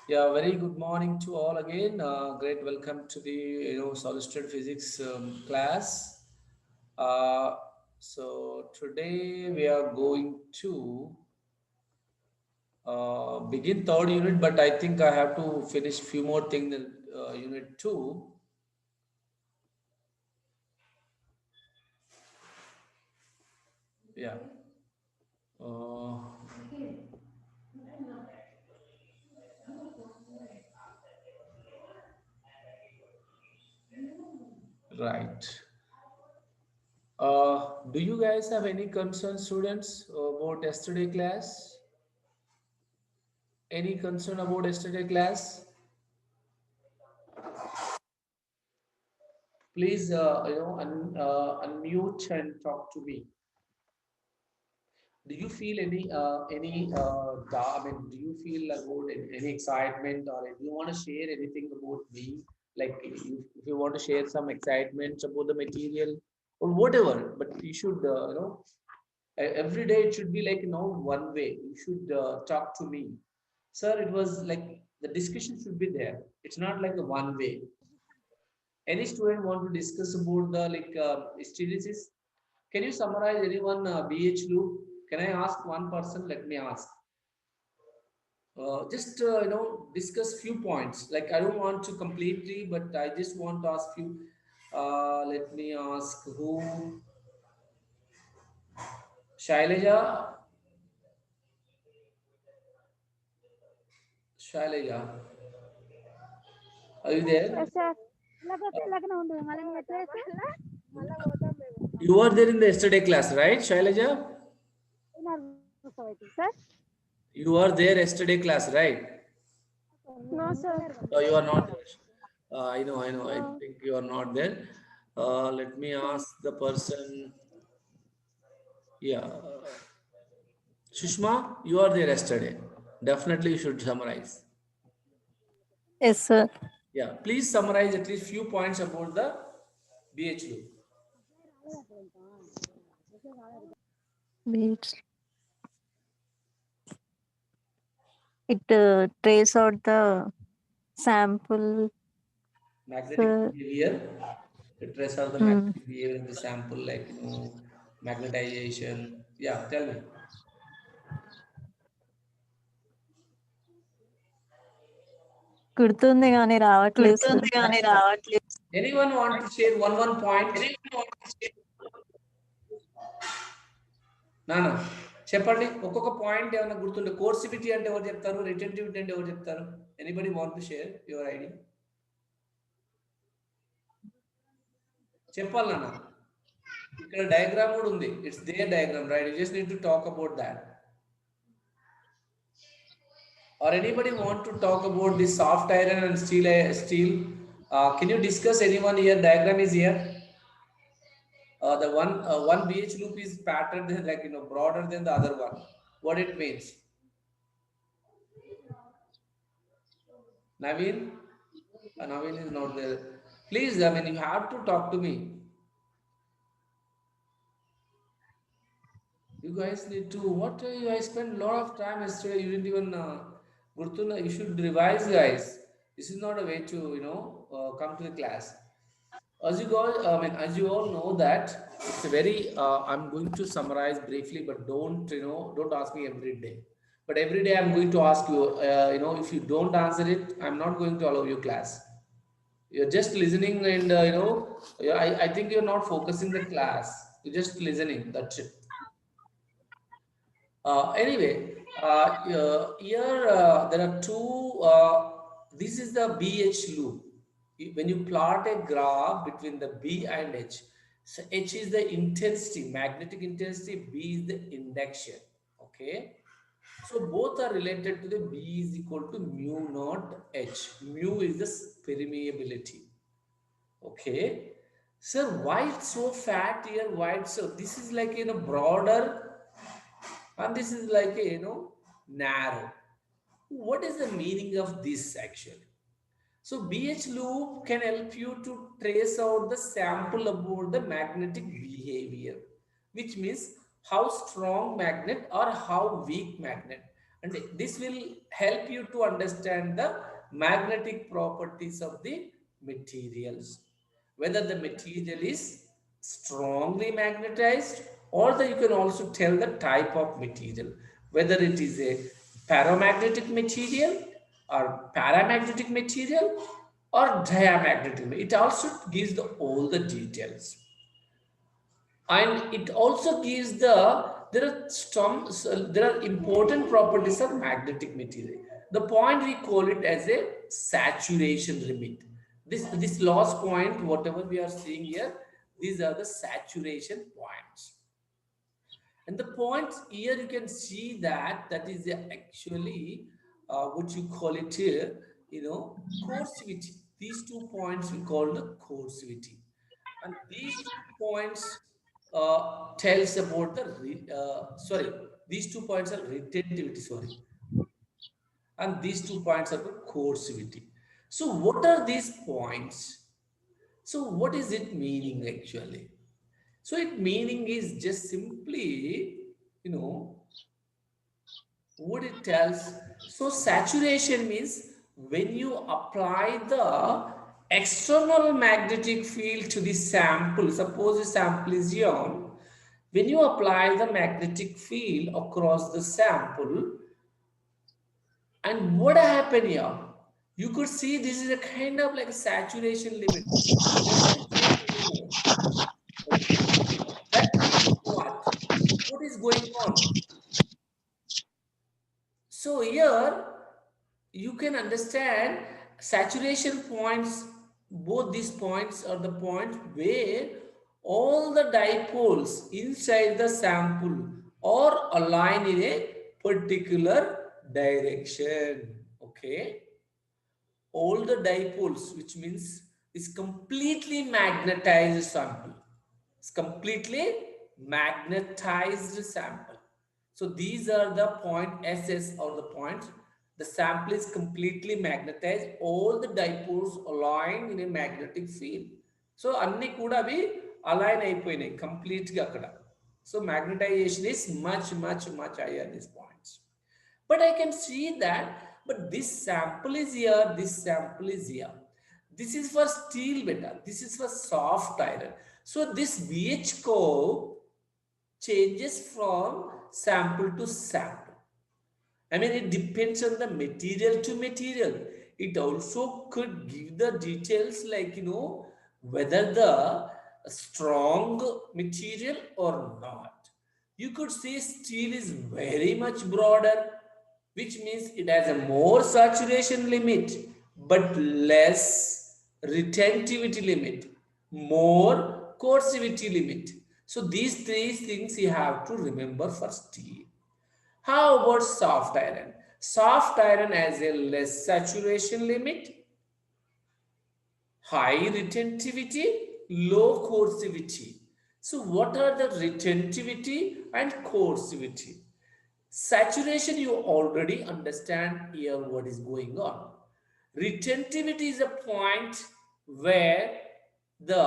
Yeah, very good morning to all again. Great welcome to the solid state physics class. Uh, so today we are going to begin third unit, but I think I have to finish few more things in unit two. Yeah. Uh, right. Do you guys have any concern, students, about yesterday class? Any concern about yesterday class? Please, unmute and talk to me. Do you feel I mean, do you feel about any excitement, or do you want to share anything about me? Like, if you want to share some excitement about the material or whatever, but you should, every day it should be like, one way. You should talk to me. Sir, it was like the discussion should be there. It's not like a one way. Any student want to discuss about the hysteresis? Can you summarize anyone BH loop? Can I ask one person? Let me ask. Just discuss few points. Like I don't want to completely, but I just want to ask you. Let me ask who. Shailaja. Shailaja, are you there? Yes, sir. లగన ఉండు మళ్ళీ నువ్వు ఎట్లా చేస్తావు? You were there in the yesterday class, right, Shailaja? sir. You were there yesterday class, right? No, sir. Oh, you are not there. I know, I know. I think you are not there. Let me ask the person. Yeah. Sushma, you are there yesterday. Definitely you should summarize. Yes, sir. Yeah. Please summarize at least few points about the BH loop. Wait. It trace out the sample. Magnetic Sir. behavior. It traces out the Hmm. magnetic behavior in the sample, like magnetization. Yeah, tell me. గుర్తుంది కానీ రావట్లేదు sir. గుర్తుంది కానీ రావట్లేదు. Anyone want to share one point? నానా చెప్పండి, ఒక్కొక్క point ఏమైనా గుర్తుండే. కోర్సివిటీ అంటే ఎవరు చెప్తారు? రిటెంటివిటీ అంటే ఎవరు చెప్తారు? Anybody want to share your idea? చెప్పాలి నాన్న. ఇక్కడ డయాగ్రామ్ కూడా ఉంది. It's there diagram, right? You just need to talk about that. Or anybody want to talk about this soft iron and steel? Can you discuss anyone here? Diagram is here. The one BH loop is patterned like broader than the other one. What it means? Naveen? Naveen is not there. Please, I mean, you have to talk to me. You guys need to. What you guys spent a lot of time yesterday. You didn't even. Gurtuna, you should revise, guys. This is not a way to come to the class. As you all, I mean, as you all know that it's a very. I'm going to summarize briefly, but don't ask me every day. But every day I'm going to ask you. If you don't answer it, I'm not going to allow you class. You're just listening, and I think you're not focusing the class. You're just listening. That's it. Anyway, here there are two. This is the BH loop. When you plot a graph between the B and H, so H is the intensity, magnetic intensity, B is the induction. Okay. So both are related to the B is equal to mu naught H. Mu is the permeability. Okay. Sir, why it's so fat here? Why it's so? This is like broader, and this is like a narrow. What is the meaning of this actually? So BH loop can help you to trace out the sample about the magnetic behavior, which means how strong magnet or how weak magnet. And this will help you to understand the magnetic properties of the materials, whether the material is strongly magnetized, or you can also tell the type of material, whether it is a paramagnetic material or paramagnetic material or diamagnetic. It also gives all the details, and it also gives there are some, there are important properties of magnetic material. The point we call it as a saturation limit. This last point, whatever we are seeing here, these are the saturation points. And the points here, you can see that is actually what you call it here, coercivity. These 2 points we call the coercivity. And these 2 points tells about sorry, these 2 points are retentivity, sorry. And these 2 points are the coercivity. So what are these points? So what is it meaning actually? So it meaning is just simply, you know, what it tells. So saturation means when you apply the external magnetic field to the sample, suppose the sample is ion, when you apply the magnetic field across the sample, and what happened here? You could see this is a kind of like a saturation limit. Less than 0. Okay. That means what? What is going on? So here you can understand saturation points. Both these points are the points where all the dipoles inside the sample are aligned in a particular direction. Okay, all the dipoles, which means is completely magnetized sample. It's completely magnetized sample. So these are the point SS or the points. The sample is completely magnetized. All the dipoles aligned in a magnetic field. So అన్ని కూడా అవి align అయిపోయినాయి complete గా అక్కడ. So magnetization is much higher at these points. But I can see that, but this sample is here, this sample is here. This is for steel beta, this is for soft iron. So this BH curve changes from sample to sample. I mean, it depends on the material to material. It also could give the details like, whether the strong material or not. You could say steel is very much broader, which means it has a more saturation limit, but less retentivity limit, more coercivity limit. So these three things you have to remember for steel. How about soft iron? Soft iron has a less saturation limit, high retentivity, low coercivity. So what are the retentivity and coercivity? Saturation, you already understand here what is going on. Retentivity is a point where the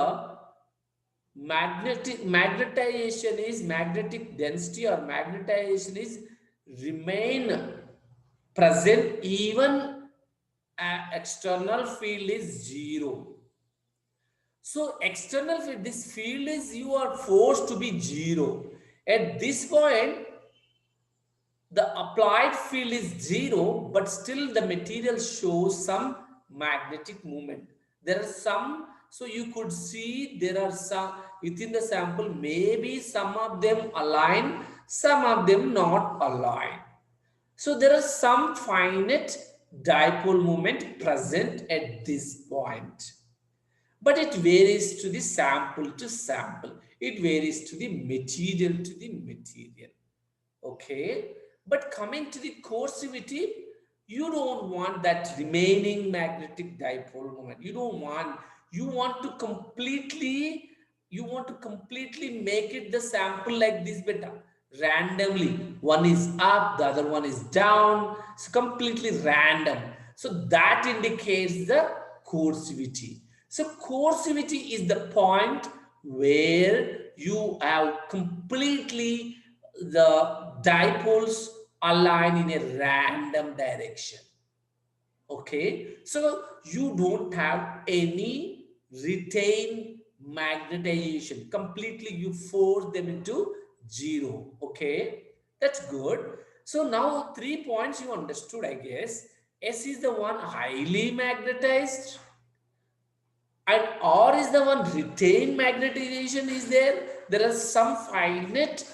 magnetic density or magnetization is remain present even external field is 0. So external field, this field is, you are forced to be 0. At this point, the applied field is 0, but still the material shows some magnetic movement. There are some, so you could see there are some within the sample, maybe some of them align, some of them not align. So there are some finite dipole moment present at this point. But it varies to the sample to sample. It varies to the material to the material. Okay, but coming to the coercivity, you don't want that remaining magnetic dipole moment. You want to completely, make it the sample like this beta, randomly. One is up, the other one is down. It's completely random. So that indicates the coercivity. So coercivity is the point where you have completely the dipoles align in a random direction. Okay, so you don't have any retained magnetization. Completely you force them into zero. Okay, that's good. So now 3 points you understood, I guess. S is the one highly magnetized, and R is the one retained magnetization is there. There is some finite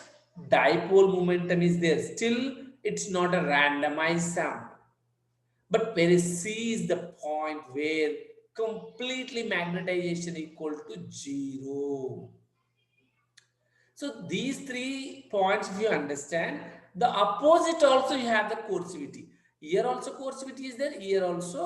dipole momentum is there. Still, it's not a randomized sample. But whereas C is the point where completely magnetization equal to zero. So these 3 points, if you understand, the opposite also you have the coercivity. Here also coercivity is there. Here also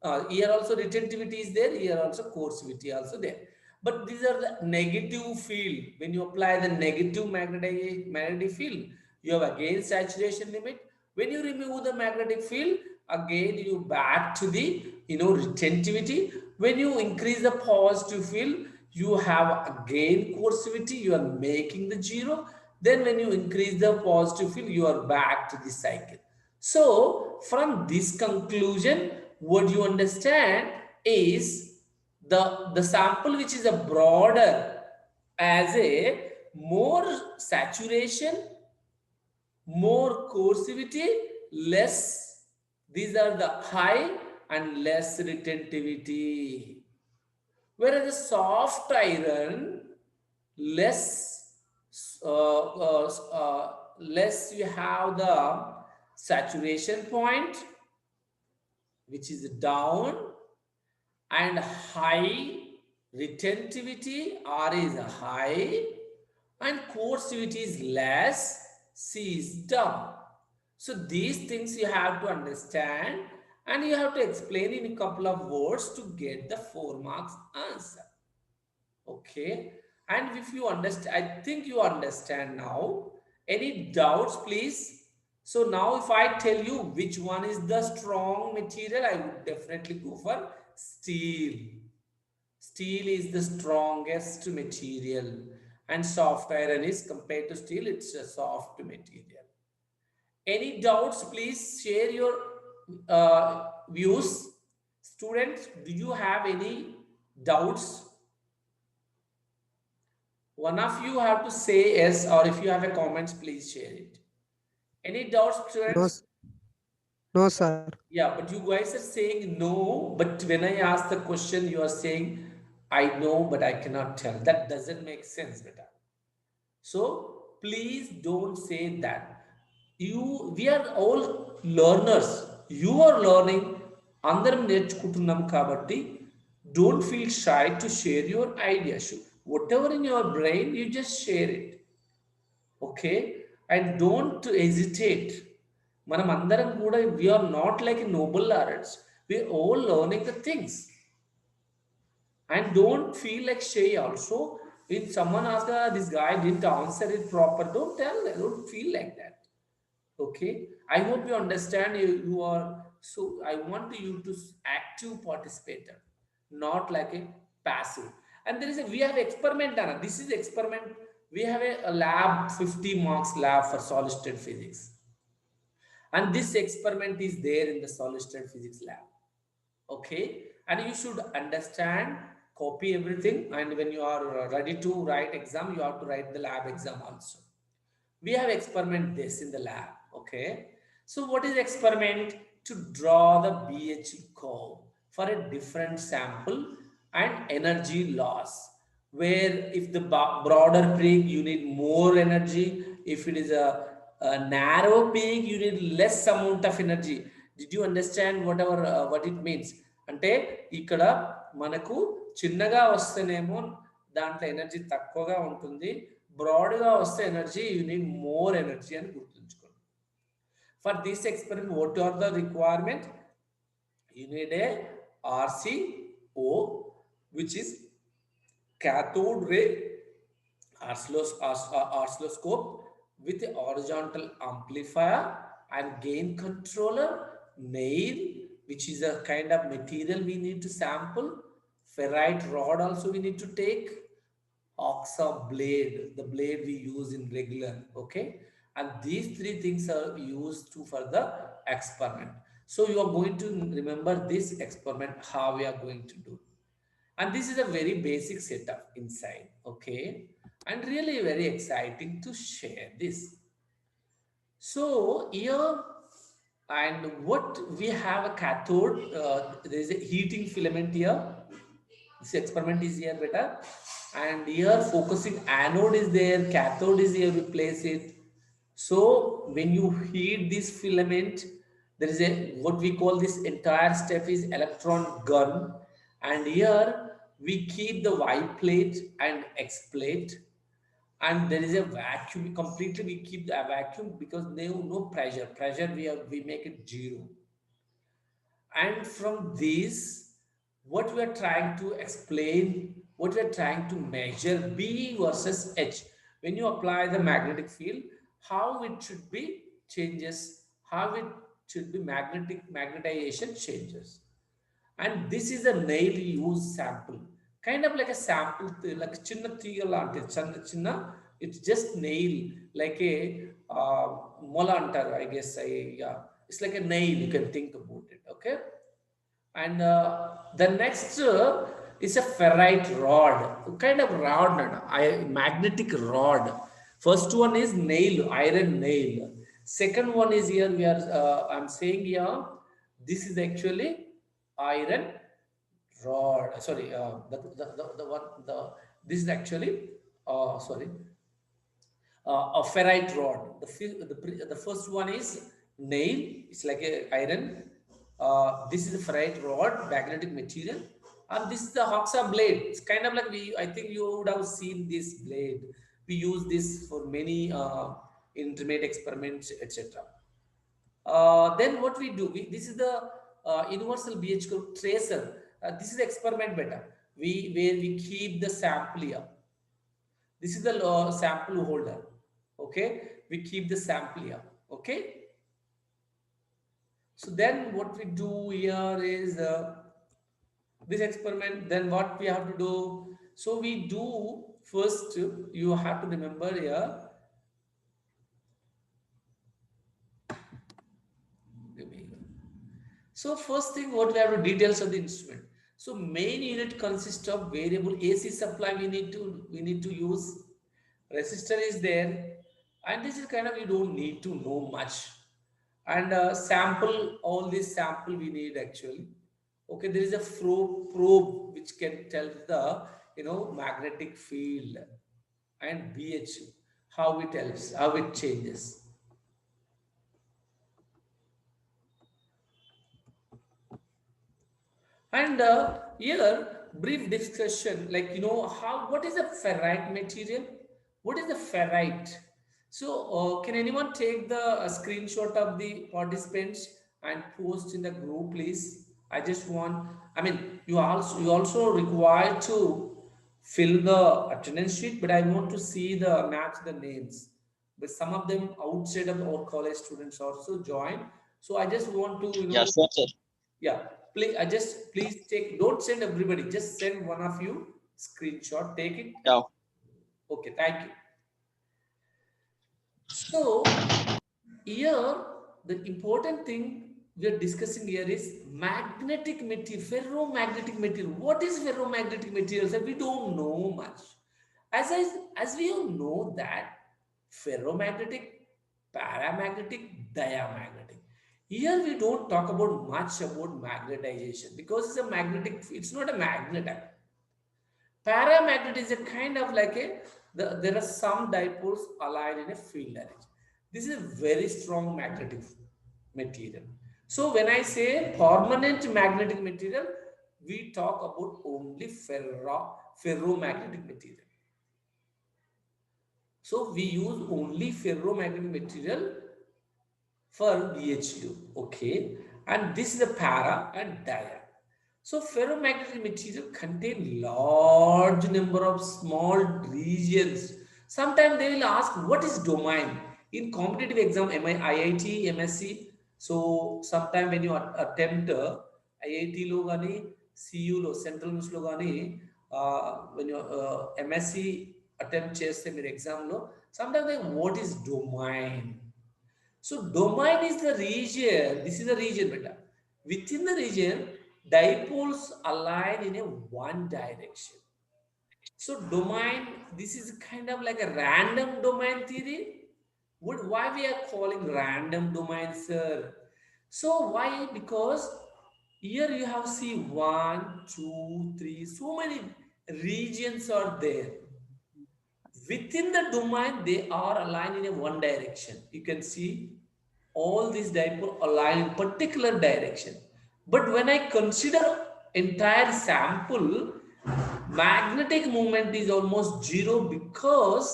retentivity is there. Here also coercivity also there. But these are the negative field. When you apply the negative magnetic field, you have again saturation limit. When you remove the magnetic field, again you back to the retentivity. When you increase the positive field, you have again coercivity, you are making the zero. Then when you increase the positive field, you are back to the cycle. So from this conclusion, what you understand is the sample which is a broader as a more saturation, more coercivity, less, these are the high and less retentivity. Whereas the soft iron, less, less you have the saturation point, which is down, and high retentivity, R is high, and coercivity is less, C is down. So these things you have to understand, and you have to explain in a couple of words to get the 4 marks answer. Okay, and if you understand, I think you understand now. Any doubts, please? So now if I tell you which one is the strong material, I would definitely go for steel. Steel is the strongest material, and soft iron is, compared to steel, it's a soft material. Any doubts, please share your views. Students, do you have any doubts? One of you have to say yes, or if you have a comments, please share it. Any doubts, No, students? no, sir. Yeah, but you guys are saying no, but when I ask the question, you are saying, I know, but I cannot tell. That doesn't make sense, beta. So please don't say that. We are all learners. You are learning. అందరం నేర్చుకుంటున్నాం కాబట్టి don't feel shy to share your ideas. Whatever in your brain, you just share it. Okay, and don't hesitate. మనం అందరం కూడా we are not like noble laureates. We are all learning the things. And don't feel like shy also. If someone asks, this guy didn't answer it proper, don't tell them, don't feel like that. Okay, I hope you understand. You are, so I want you to active participator, not like a passive. And there is a, we have experiment done. This is experiment. We have a lab, 50 marks lab for solid state physics, and this experiment is there in the solid state physics lab. Okay, and you should understand, copy everything, and when you are ready to write exam, you have to write the lab exam also. We have experiment this in the lab. Okay, so what is experiment? To draw the BH curve for a different sample and energy loss, where if the broader peak you need more energy, if it is a narrow peak you need less amount of energy. Did you understand whatever what it means? అంటే ఇక్కడ మనకు చిన్నగా వస్తేనేమో దాంట్లో energy తక్కువగా ఉంటుంది, బ్రాడ్గా వస్తే energy you need more energy అని గుర్తుంచుకోండి. For this experiment what are the requirement? You need a RCO, which is cathode ray oscilloscope with a horizontal amplifier and gain controller, nail, which is a kind of material we need to sample, ferrite rod also we need to take, oxa blade, the blade we use in regular. Okay, And these three things are used to for the experiment. So you are going to remember this experiment, how we are going to do. And this is a very basic setup inside, okay? And really very exciting to share this. So here, and what we have a cathode, there is a heating filament here. This experiment is here better. And here focusing anode is there, cathode is here, we place it. So when you heat this filament, there is a what we call this entire step is electron gun. And here we keep the Y plate and X plate, and there is a vacuum completely. We keep the vacuum because there no pressure we make it zero. And from this, what we are trying to explain, what we are trying to measure, B versus H. When you apply the magnetic field, how it should be changes, how it should be magnetization changes. And this is a nail use sample, kind of like a sample, like chinna తీగ లాంటిది చిన్న it's just nail, like a మొల అంటారు, I guess. Yeah, it's like a nail, you can think about it, okay. And the next is a ferrite rod, kind of rod, magnetic rod. First one is nail, iron nail. Second one is here, we are I'm saying here, this is actually iron rod. Sorry, the one, this is actually sorry, a ferrite rod. The first one is nail. It's like a iron. This is a ferrite rod, magnetic material, and this is the Hoxa blade. It's kind of like I think you would have seen this blade. We use this for many intermediate experiments, etc. Then what we do? This is the universal BH curve tracer. This is the experiment better. Where we keep the sample here. This is the sample holder. Okay, we keep the sample here. Okay. So then what we do here is this experiment. Then what we have to do? So we do first. You have to remember here. Give me. So first thing, what we have to details of the instrument. So main unit consists of variable AC supply. We need to use resistor is there, and this is kind of, you don't need to know much. And sample, all this sample we need actually. Okay, there is a probe which can tell the magnetic field and BH, how it helps, how it changes. And here, brief discussion, like, what is a ferrite material? What is the ferrite? So, can anyone take the screenshot of the participants and post in the group, please? I just want, I mean, you also require to fill the attendance sheet, but I want to see the match the names. But some of them outside of our college students also join. So I just want to, Yeah, sure, sir. yeah, please, please take, don't send everybody, just send one of you screenshot, take it. Yeah. Okay, thank you. So here, the important thing we are discussing here is magnetic material, ferromagnetic material. What is ferromagnetic material? Sir, we don't know much. As we all know that ferromagnetic, paramagnetic, diamagnetic. Here we don't talk about much about magnetization because it's a magnetic, it's not a magnet. Paramagnet is a kind of like there are some dipoles aligned in a field direction. This is a very strong magnetic material. So when I say permanent magnetic material, we talk about only ferromagnetic material. So we use only ferromagnetic material for BHU, okay? And this is the para and dia. So ferromagnetic material contain large number of small regions. Sometimes they will ask, what is domain? In competitive exam, IIT, MSc. So sometime when you attempt IIT lo gani, CU lo, Central University lo gani, when you MSc attempt cheste mere exam lo, Sometimes like, what is domain? So domain is the region. This is the region, beta. Within the region, dipoles align in a one direction. So domain, this is kind of like a random domain theory. Why we are calling random domain, sir? So why? Because here you have see one, two, three, so many regions are there. Within the domain, they are aligned in a one direction. You can see all these dipole align in particular direction. But when I consider entire sample, magnetic moment is almost zero because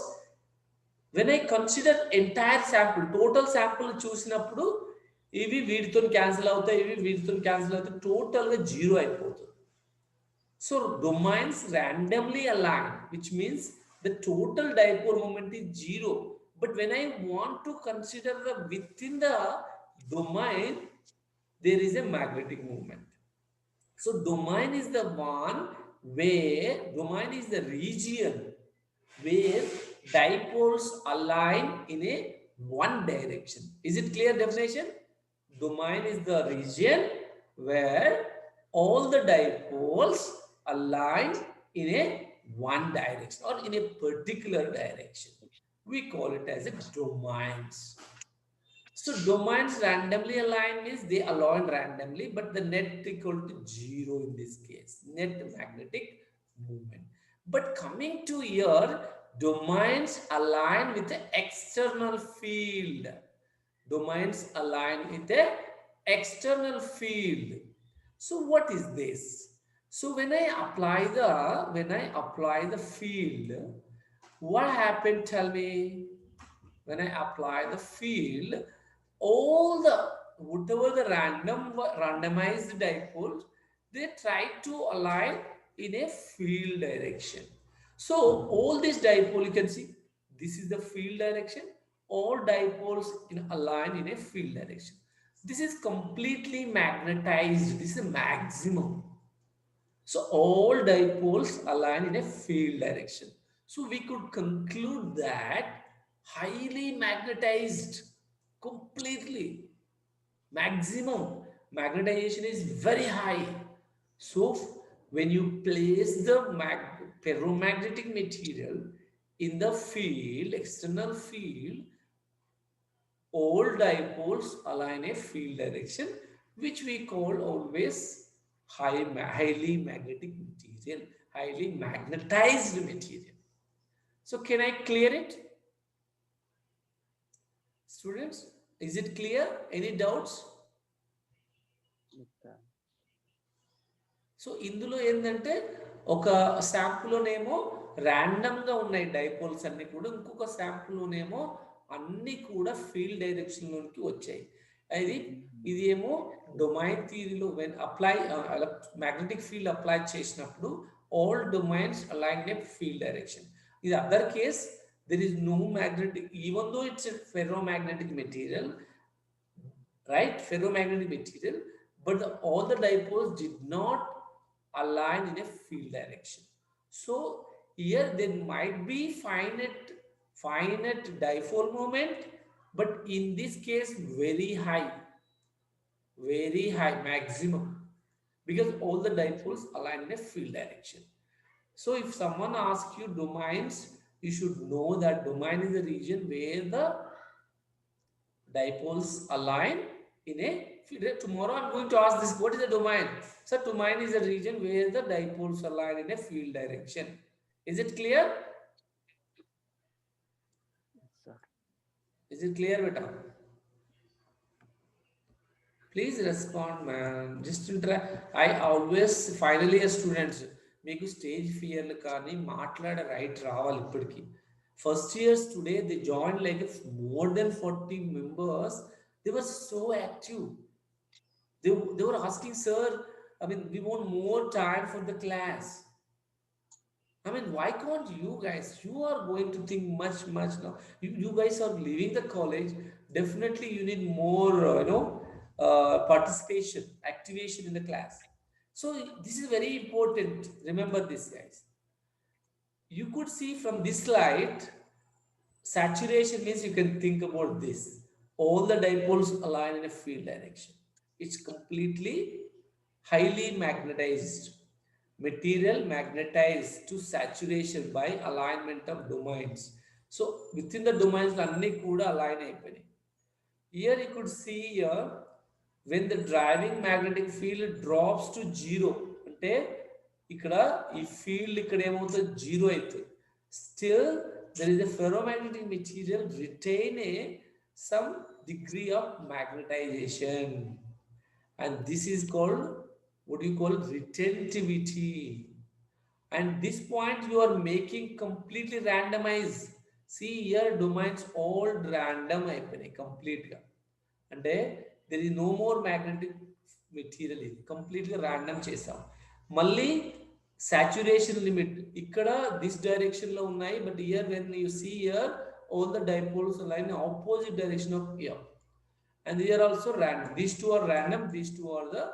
when I consider entire sample, total sample చూసినప్పుడు ఇవి వీటితో cancel అవుతాయి, ఇవి వీటితో cancel అవుతాయి, టోటల్గా zero అయిపోతుంది. So domains randomly align, which means the total dipole moment is zero. But when I want to consider the within the domain, there is a magnetic moment. So domain is the one where domain is the region where dipoles align in a one direction. Is it clear definition? Domain is the region where all the dipoles align in a one direction or in a particular direction. We call it as a domains. So domains randomly align means they align randomly, but the net equal to zero in this case, net magnetic movement. But coming to here, domains align with the external field. Domains align with the external field. So what is this? So when I apply the field, what happened? Tell me. When I apply the field, all the whatever the randomized dipoles, they try to align in a field direction. So all these dipole, you can see this is the field direction. All dipoles align in a field direction. This is completely magnetized. This is a maximum. So all dipoles align in a field direction. So we could conclude that highly magnetized, completely maximum magnetization is very high. So when you place the ferromagnetic material in the field, external field, all dipoles align a field direction, which we call always highly magnetic material, highly magnetized material. So can I clear it? Students, is it clear? Any doubts? So ఇందులో ఏంటంటే ఒక శాంపుల్లోనేమో ర్యాండమ్గా ఉన్నాయి dipoles అన్నీ కూడా, ఇంకొక శాంపుల్లోనేమో అన్నీ కూడా ఫీల్డ్ డైరెక్షన్లోనికి వచ్చాయి. ఇది ఏమో డొమైన్ థియరీలో when apply magnetic field apply చేసినప్పుడు all domains align a field direction. ఇది other case there is no magnetic, even though it's ferromagnetic material, right? Ferromagnetic material, but all the dipoles did not align in a field direction. So here there might be finite dipole moment, but in this case very high maximum, because all the dipoles align in a field direction. So if someone asks you domains, you should know that domain is the region where the dipoles align in a field. Tomorrow I'm going to ask this, what is the domain? So domain is a region where the dipoles align in a field direction. Is it clear? Yes, sir. Is it clear, beta? Please respond, man. Just try. I always finally students మీకు stage ఫియర్లు కానీ మాట్లాడే right రావాలి. ఇప్పటికి first years today they join like more than 40 members. They were so active. They were asking, sir, I mean, we want more time for the class. I mean, why can't you guys? You are going to think much now. You guys are leaving the college. Definitely, you need more, participation, activation in the class. So this is very important. Remember this, guys. You could see from this slide, Saturation means you can think about this. All the dipoles align in a field direction. It's completely highly magnetized. Material magnetized to saturation by alignment of domains. So within the domains, అన్ని కూడా align అయిపోయినాయి. Here you could see here when the driving magnetic field drops to zero, అంటే ఇక్కడ ఈ field ఇక్కడ ఏమవుతుంది, zero అవుతుంది. Still there is a ferromagnetic material retain a some degree of magnetization, and this is called, what do you call, retentivity. And this point you are making completely randomized. See here, domains all random అయిపోయినాయి కంప్లీట్గా. అంటే there is no more magnetic material, ఇది కంప్లీట్గా random చేసాం. మళ్ళీ saturation limit ఇక్కడ this డైరెక్షన్లో ఉన్నాయి, but here when you see here all the dipoles are in opposite direction of here, and they are also random. These two are random, these two are the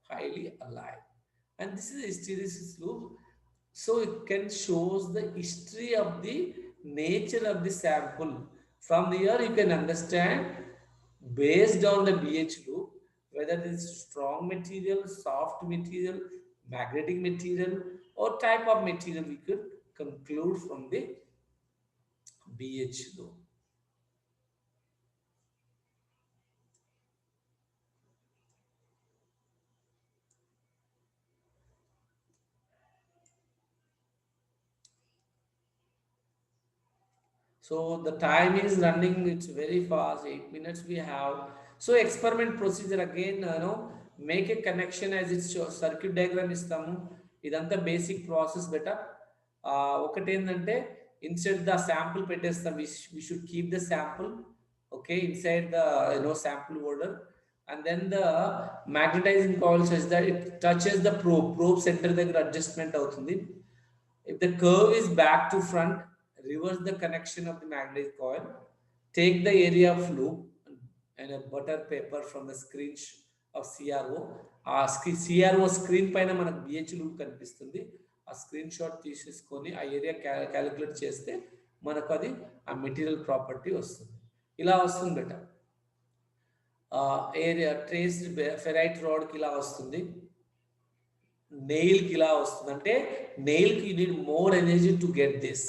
highly aligned, and this is a hysteresis loop. So it can shows the history of the nature of the sample. From here you can understand, based on the BH loop, whether it is strong material, soft material, magnetic material, or type of material, we could conclude from the BH loop. So the time is running, it's very fast, 8 minutes we have. So experiment procedure again, make a connection as it's circuit diagram istamu. Idantha basic process beta. Okati endante, instead the sample petestam, we should keep the sample, okay, inside the sample holder, and then the magnetizing coil says that it touches the probe center దగ్గర adjustment అవుతుంది. If the curve is back to front, reverse the connection of the magnetic coil, take the area of loop and a butter paper from the screen of CRO. ఆ CRO screen పైన మనకు BH loop కనిపిస్తుంది. ఆ screen shot తీసేసుకొని ఆ area calculate చేస్తే మనకు అది ఆ మెటీరియల్ ప్రాపర్టీ వస్తుంది. ఇలా వస్తుంది బెట. ఏరియా ట్రేస్డ్ ఫెరైట్ రాడ్కి ఇలా వస్తుంది, నెయిల్కి ఇలా వస్తుంది. అంటే నెయిల్కి you need more energy to get this,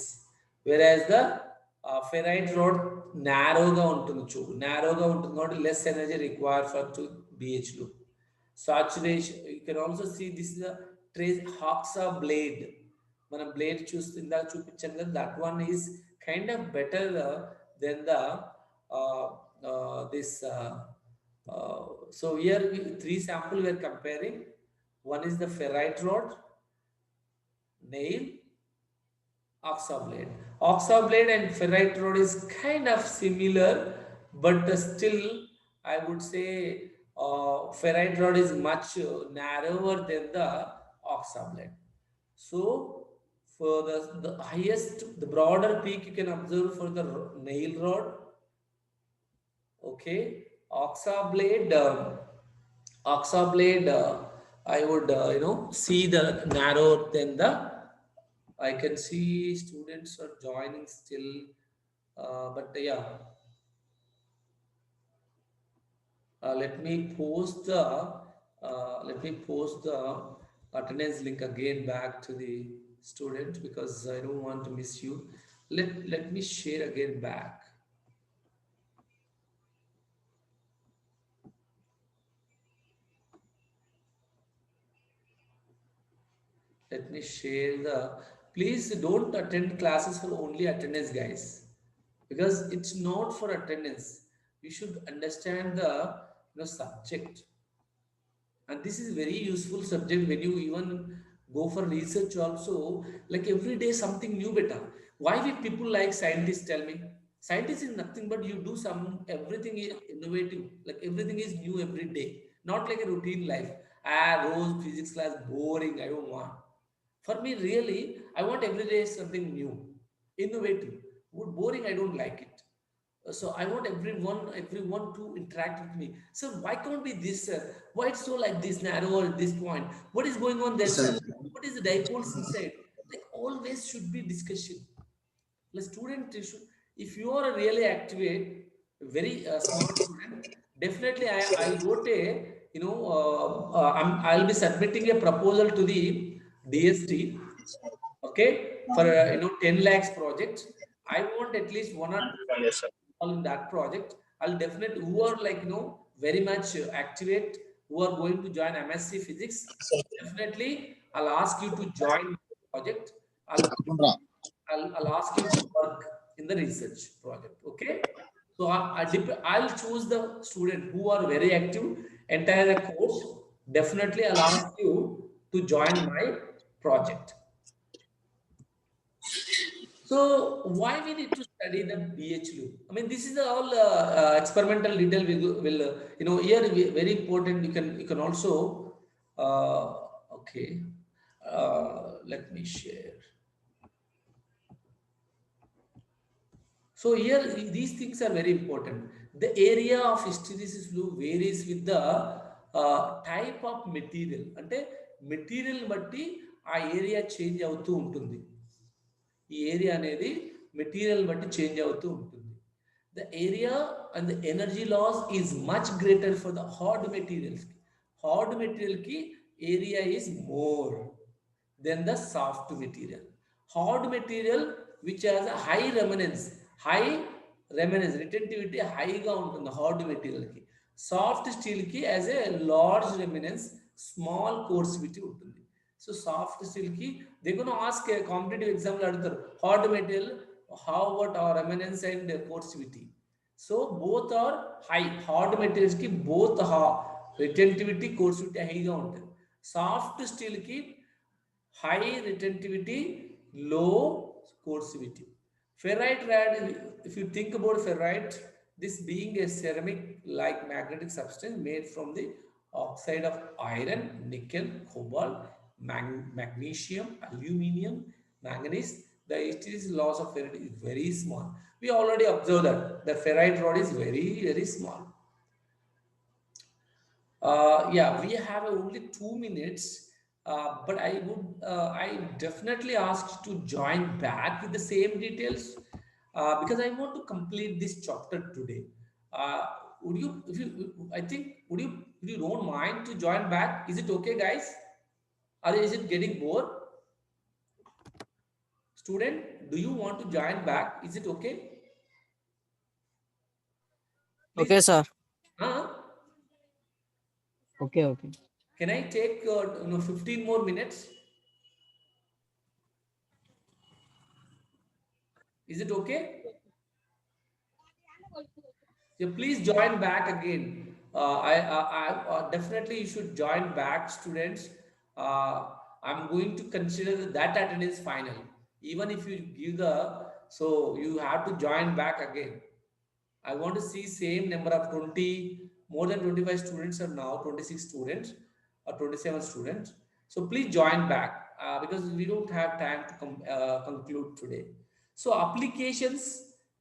whereas the ferrite rod narrowగా ఉంటుంది, చూడు narrowగా ఉంటుంది కాబట్టి less energy required for to BH loop. Saturation, you can also see this is a trace Hoxa blade. మనం బ్లేడ్ చూస్తే ఇందాక చూపించాను కదా, that one is kind of better than the this so here three sample we are comparing. One is the ferrite rod, nail, oxa blade. Oxa blade and ferrite rod is kind of similar, but still I would say ferrite rod is much narrower than the oxa blade. So for the highest, the broader peak you can observe for the nail rod. Okay, oxa blade, I would see the narrower than the. I can see students are joining still, but yeah, let me post the attendance link again back to the student, because I don't want to miss you. Let me share again back. Let me share the. Please don't attend classes for only attendance, guys, because it's not for attendance. You should understand the subject, and this is very useful subject when you even go for research also. Like every day something new better. Why we people like scientists? Tell me, scientist is nothing but you do some, everything is innovative, like everything is new every day, not like a routine life. Rose physics class boring, I don't want. For me, really, I want every day something new, innovative. Boring, I don't like it. So I want everyone to interact with me. So why can't be this? Why it's so like this narrow at this point? What is going on there? What is the dipoles inside? Like always should be discussion. The student should, If you are a really activate, very smart student, definitely I wrote a, I'll be submitting a proposal to the DST, okay, for 10 lakhs project. I want at least one or two all in that project. I'll definitely who are like very much activate, who are going to join MSc Physics. Definitely, I'll ask you to join my project. I'll I'll ask you to work in the research project. Okay. So I'll choose the student who are very active entire course. Definitely, I'll ask you to join my project. So why we need to study the BH loop? I mean, this is all experimental detail. Will here very important. You can also okay. Let me share. So here these things are very important. The area of hysteresis loop varies with the type of material. అంటే material బట్టి ఆ area change అవుతూ ఉంటుంది. ఈ area అనేది material బట్టి change అవుతూ ఉంటుంది. The area and the energy loss is much greater for the hard materials. Hard material ki area is more than the soft material. Hard material which has a high remanence, retentivity high గా ఉంటుంది hard material కి. Soft steel కి as a large remanence, small coercivity ఉంటుంది. So soft steel కి they gonna ask competitive exam లో అడుగుతారు hard material how about our remanence and coercivity. So both are high. Hard materials కి both retentivity coercivity హైగా ఉంటుంది. Soft steel కి high retentivity, low coercivity. Ferrite rad, if you think about ferrite, this being a ceramic like magnetic substance made from the oxide of iron, nickel, cobalt, magnesium, aluminium, manganese, the hysteresis loss of ferrite is very small. We already observed that the ferrite rod is very, very small. Yeah, we have only 2 minutes, but I definitely ask you to join back with the same details because I want to complete this chapter today. Uh, would you, if you, I think, if you don't mind to join back, is it okay, guys? Or is it getting bored? Student, do you want to join back? Is it okay? Please, Okay, sir. huh? Okay. Can I take 15 more minutes? Is it okay? So please join back again. Definitely you should join back, students. I'm going to consider that attendance final. Even if you give so you have to join back again. I want to see same number of 20, more than 25 students are now 26 students or 27 students. So please join back because we don't have time to conclude today. So applications,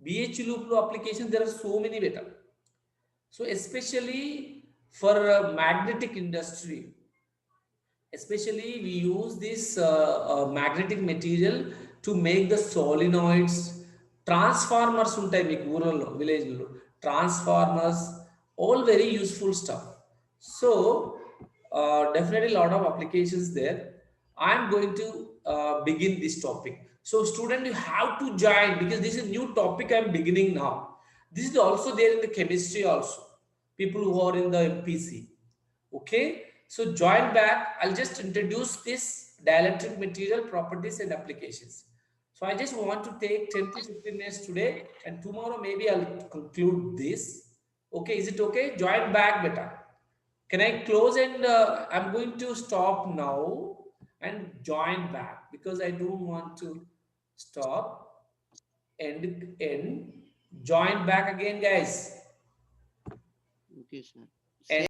BH loop applications, there are so many better. So especially for magnetic industry, especially we use this magnetic material to make the solenoids, transformers ఉంటాయి మీకు ఊర్లలో విలేజ్లో, transformers, all very useful stuff. So definitely a lot of applications there. I'm going to begin this topic. So student, you have to join because this is new topic I'm beginning now. This is also there in the chemistry also, people who are in the MPC. Okay, so join back. I'll just introduce this dielectric material properties and applications. So I just want to take 10 to 15 minutes today, and tomorrow maybe I'll conclude this. Okay, is it okay? Join back beta. Can I close and I'm going to stop now and join back because I don't want to stop and join back again, guys. Okay, sir.